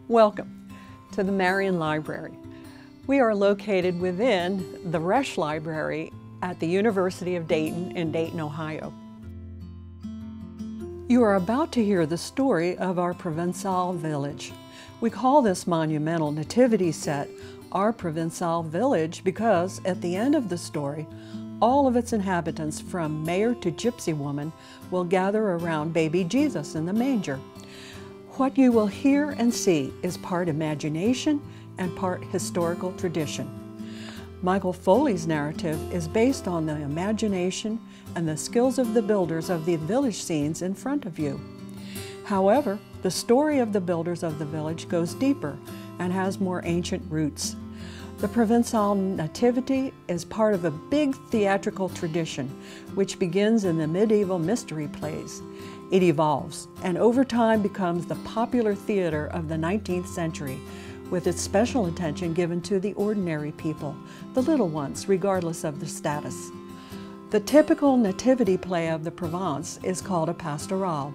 Welcome to the Marian Library. We are located within the Crèche Library at the University of Dayton in Dayton, Ohio. You are about to hear the story of our Provencal Village. We call this monumental nativity set our Provencal Village because at the end of the story, all of its inhabitants, from mayor to gypsy woman, will gather around baby Jesus in the manger. What you will hear and see is part imagination and part historical tradition. Michael Foley's narrative is based on the imagination and the skills of the builders of the village scenes in front of you. However, the story of the builders of the village goes deeper and has more ancient roots. The Provencal Nativity is part of a big theatrical tradition which begins in the medieval mystery plays. It evolves and over time becomes the popular theater of the 19th century, with its special attention given to the ordinary people, the little ones, regardless of their status. The typical nativity play of the Provence is called a pastoral.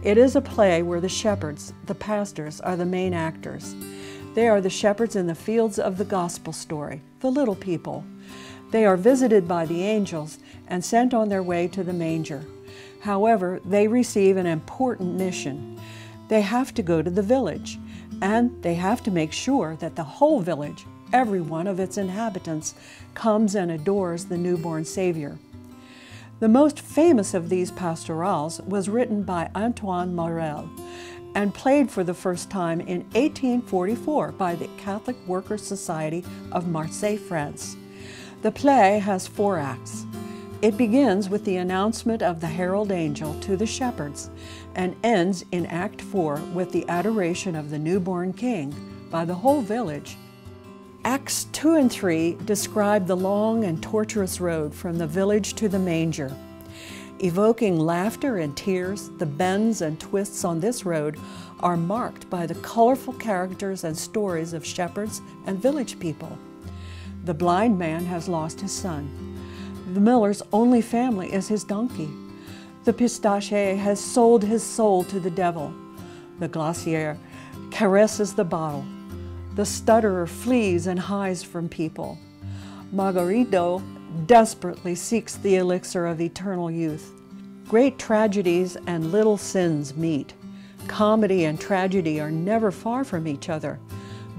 It is a play where the shepherds, the pastors, are the main actors. They are the shepherds in the fields of the gospel story, the little people. They are visited by the angels and sent on their way to the manger. However, they receive an important mission. They have to go to the village, and they have to make sure that the whole village, every one of its inhabitants, comes and adores the newborn Savior. The most famous of these pastorals was written by Antoine Morel and played for the first time in 1844 by the Catholic Workers' Society of Marseille, France. The play has 4 acts. It begins with the announcement of the herald angel to the shepherds and ends in Act 4 with the adoration of the newborn king by the whole village. Acts 2 and 3 describe the long and tortuous road from the village to the manger. Evoking laughter and tears, the bends and twists on this road are marked by the colorful characters and stories of shepherds and village people. The blind man has lost his son. The miller's only family is his donkey. The pistachier has sold his soul to the devil. The glacier caresses the bottle. The stutterer flees and hides from people. Margarito desperately seeks the elixir of eternal youth. Great tragedies and little sins meet. Comedy and tragedy are never far from each other,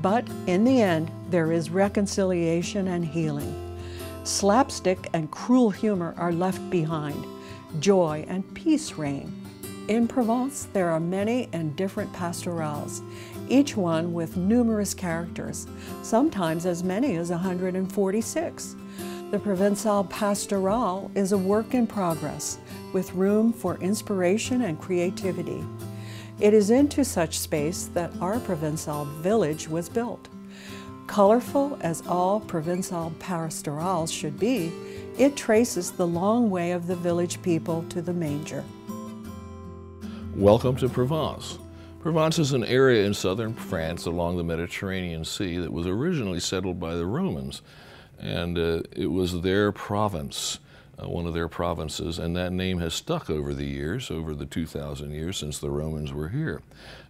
but in the end, there is reconciliation and healing. Slapstick and cruel humor are left behind. Joy and peace reign. In Provence, there are many and different pastorals, each one with numerous characters, sometimes as many as 146. The Provencal Pastoral is a work in progress, with room for inspiration and creativity. It is into such space that our Provencal Village was built. Colorful as all Provencal pastorals should be, it traces the long way of the village people to the manger. Welcome to Provence. Provence is an area in southern France along the Mediterranean Sea that was originally settled by the Romans, and it was their province, one of their provinces, and that name has stuck over the years, over the 2,000 years since the Romans were here.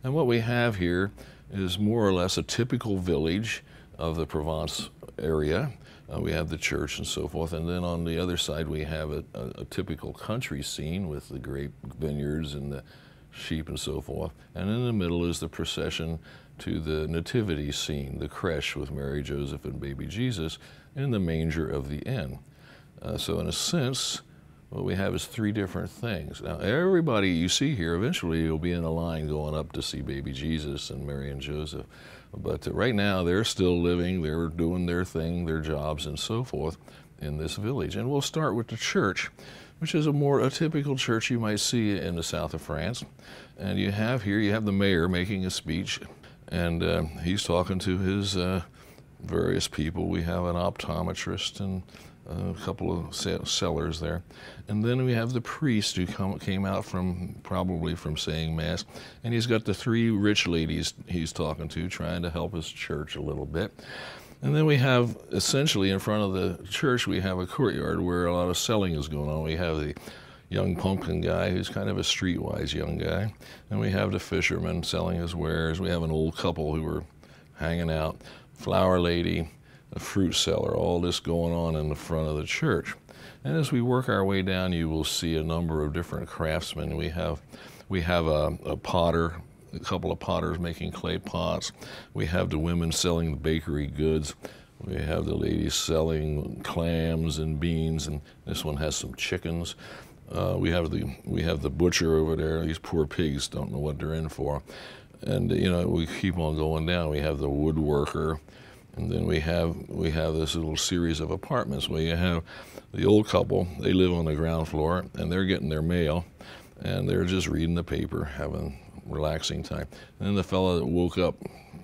And what we have here is more or less a typical village of the Provence area. We have the church and so forth, and then on the other side we have a typical country scene with the grape vineyards and the sheep and so forth, and in the middle is the procession to the nativity scene, the crèche with Mary, Joseph, and baby Jesus in the manger of the inn. So in a sense, what we have is 3 different things. Now everybody you see here, eventually you'll be in a line going up to see baby Jesus and Mary and Joseph. But right now they're still living, they're doing their thing, their jobs and so forth in this village. And we'll start with the church, which is a typical church you might see in the south of France. And you have the mayor making a speech, and he's talking to his various people. We have an optometrist and a couple of sellers there. And then we have the priest who came out probably from saying Mass, and he's got the 3 rich ladies he's talking to, trying to help his church a little bit. And then we have, essentially in front of the church, we have a courtyard where a lot of selling is going on. We have the young pumpkin guy who's kind of a streetwise young guy. And we have the fisherman selling his wares. We have an old couple who are hanging out, flower lady, a fruit seller, all this going on in the front of the church. And as we work our way down, you will see a number of different craftsmen. We have a potter, a couple of potters making clay pots. We have the women selling the bakery goods. We have the ladies selling clams and beans, and this one has some chickens. We have the butcher over there. These poor pigs don't know what they're in for. And you know, we keep on going down. We have the woodworker, and then we have this little series of apartments where you have the old couple. They live on the ground floor, and they're getting their mail, and they're just reading the paper, having relaxing time. And then the fellow that woke up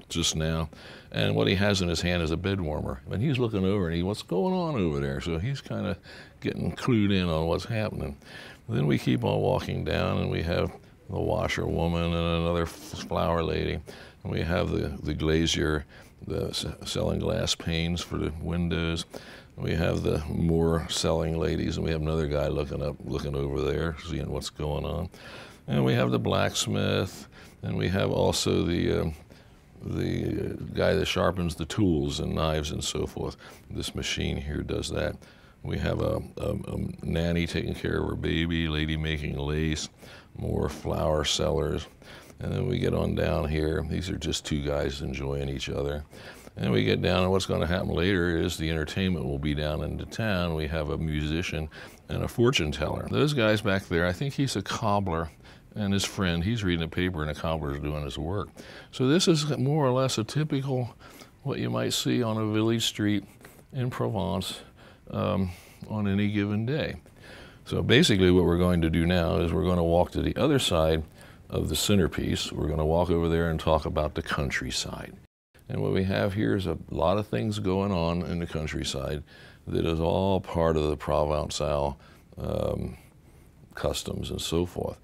just now, and what he has in his hand is a bed warmer, and he's looking over and what's going on over there? So he's kind of getting clued in on what's happening. Then we keep on walking down, and we have the washerwoman and another flower lady, and we have the glazier, selling glass panes for the windows. We have the more selling ladies, and we have another guy looking over there, seeing what's going on. And we have the blacksmith, and we have also the guy that sharpens the tools and knives and so forth. This machine here does that. We have a nanny taking care of her baby, lady making lace, more flower sellers. And then we get on down here. These are just two guys enjoying each other. And we get down, and what's going to happen later is the entertainment will be down into town. We have a musician and a fortune teller. Those guys back there, I think he's a cobbler, and his friend, he's reading a paper, and the cobbler's doing his work. So this is more or less a typical, what you might see on a village street in Provence on any given day. So basically what we're going to do now is we're going to walk to the other side of the centerpiece. We're going to walk over there and talk about the countryside. And what we have here is a lot of things going on in the countryside that is all part of the Provencal customs and so forth.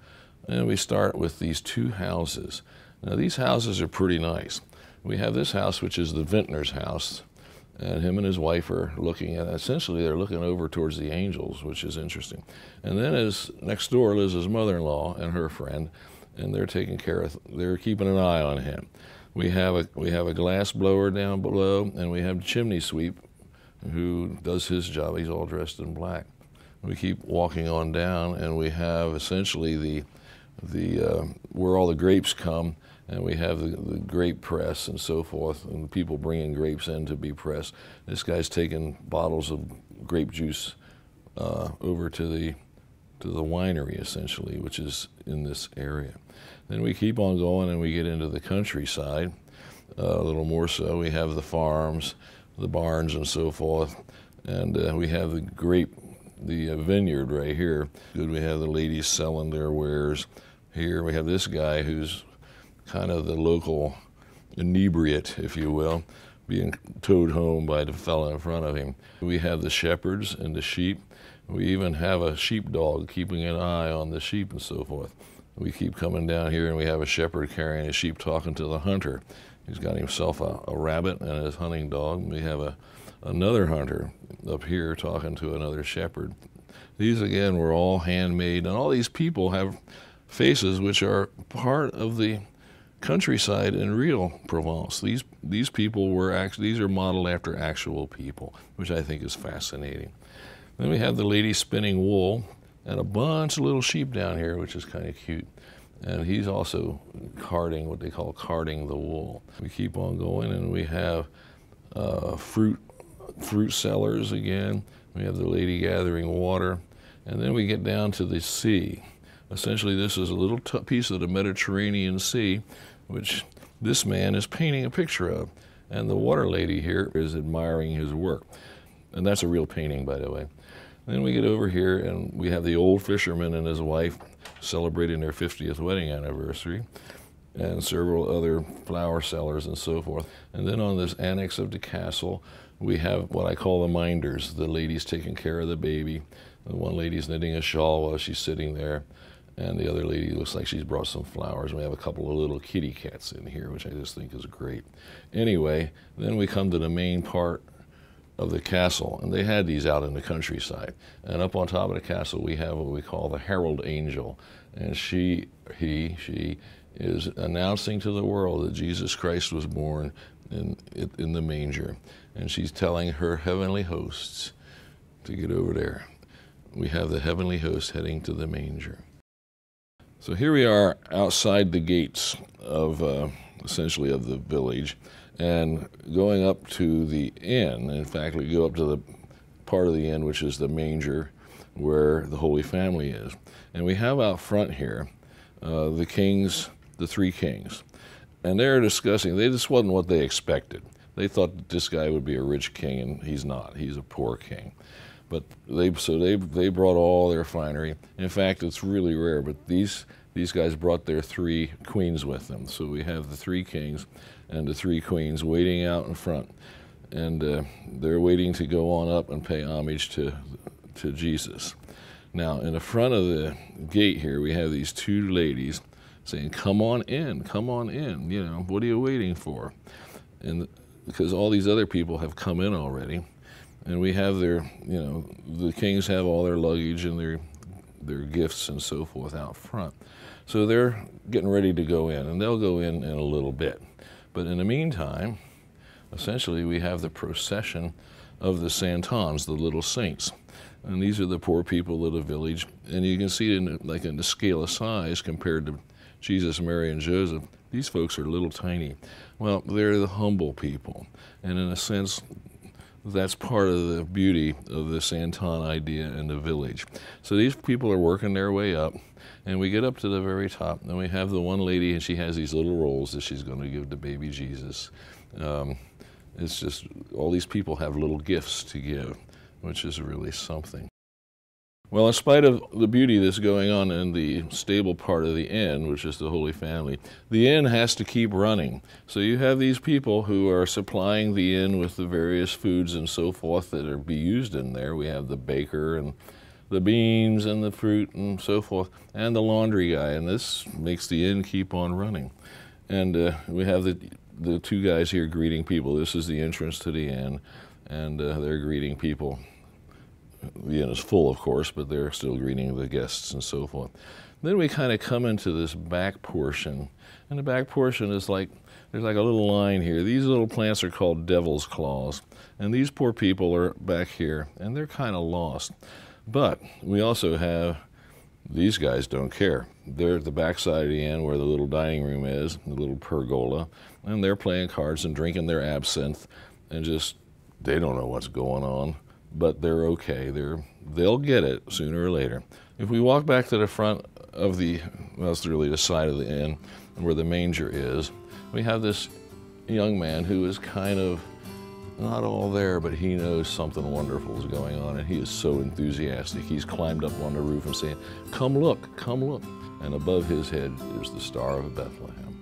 And we start with these two houses. Now these houses are pretty nice. We have this house, which is the vintner's house, and him and his wife are looking at, essentially they're looking over towards the angels, which is interesting. And then next door lives his mother-in-law and her friend, and they're keeping an eye on him. We have a glass blower down below, and we have the chimney sweep who does his job. He's all dressed in black. We keep walking on down, and we have essentially where all the grapes come, and we have the grape press and so forth, and the people bringing grapes in to be pressed. This guy's taking bottles of grape juice over to the winery, essentially, which is in this area. Then we keep on going, and we get into the countryside a little more so. We have the farms, the barns, and so forth, and we have the vineyard right here. We have the ladies selling their wares. Here we have this guy who's kind of the local inebriate, if you will, being towed home by the fellow in front of him. We have the shepherds and the sheep. We even have a sheepdog keeping an eye on the sheep and so forth. We keep coming down here, and we have a shepherd carrying a sheep talking to the hunter. He's got himself a rabbit and his hunting dog. We have another hunter up here talking to another shepherd. These, again, were all handmade, and all these people have faces which are part of the countryside in real Provence. These people these are modeled after actual people, which I think is fascinating. Then we have the lady spinning wool and a bunch of little sheep down here, which is kind of cute. And he's also carding, what they call carding the wool. We keep on going, and we have fruit sellers again. We have the lady gathering water. And then we get down to the sea. Essentially, this is a little piece of the Mediterranean Sea, which this man is painting a picture of. And the water lady here is admiring his work. And that's a real painting, by the way. Then we get over here, and we have the old fisherman and his wife celebrating their 50th wedding anniversary, and several other flower sellers and so forth. And then on this annex of the castle, we have what I call the minders, the ladies taking care of the baby. The one lady's knitting a shawl while she's sitting there, and the other lady looks like she's brought some flowers. We have a couple of little kitty cats in here, which I just think is great. Anyway, then we come to the main part of the castle, and they had these out in the countryside. And up on top of the castle, we have what we call the herald angel, and she is announcing to the world that Jesus Christ was born in the manger, and she's telling her heavenly hosts to get over there. We have the heavenly host heading to the manger. So here we are outside the gates of essentially of the village, and going up to the inn. In fact, we go up to the part of the inn which is the manger where the Holy Family is. And we have out front here the kings, the three kings. And they're discussing, this wasn't what they expected. They thought that this guy would be a rich king, and he's not. He's a poor king. But they brought all their finery. In fact, it's really rare, but these guys brought their three queens with them. So we have the three kings and the three queens waiting out in front. And they're waiting to go on up and pay homage to Jesus. Now, in the front of the gate here, we have these two ladies saying, "Come on in, you know, what are you waiting for?" And because all these other people have come in already, and we have their, you know, the kings have all their luggage and their gifts and so forth out front. So they're getting ready to go in, and they'll go in a little bit. But in the meantime, essentially, we have the procession of the Santons, the little saints. And these are the poor people of the village. And you can see it in the scale of size compared to Jesus, Mary, and Joseph. These folks are little tiny. Well, they're the humble people. And in a sense, that's part of the beauty of the Santon idea in the village. So these people are working their way up, and we get up to the very top, and we have the one lady, and she has these little rolls that she's going to give to baby Jesus. It's just, all these people have little gifts to give, which is really something. Well, in spite of the beauty that's going on in the stable part of the inn, which is the Holy Family, the inn has to keep running. So you have these people who are supplying the inn with the various foods and so forth that are be used in there. We have the baker and the beans and the fruit and so forth, and the laundry guy, and this makes the inn keep on running. And we have the two guys here greeting people. This is the entrance to the inn, and they're greeting people. The inn is full, of course, but they're still greeting the guests and so forth. Then we kind of come into this back portion, and the back portion is like, there's like a little line here. These little plants are called devil's claws, and these poor people are back here, and they're kind of lost. But we also have, these guys don't care. They're at the back side of the inn where the little dining room is, the little pergola, and they're playing cards and drinking their absinthe, and just, they don't know what's going on. But they're okay. They'll get it sooner or later. If we walk back to the front of the, well, it's really the side of the inn where the manger is, we have this young man who is kind of not all there, but he knows something wonderful is going on, and he is so enthusiastic. He's climbed up on the roof and saying, "Come look, come look." And above his head is the Star of Bethlehem.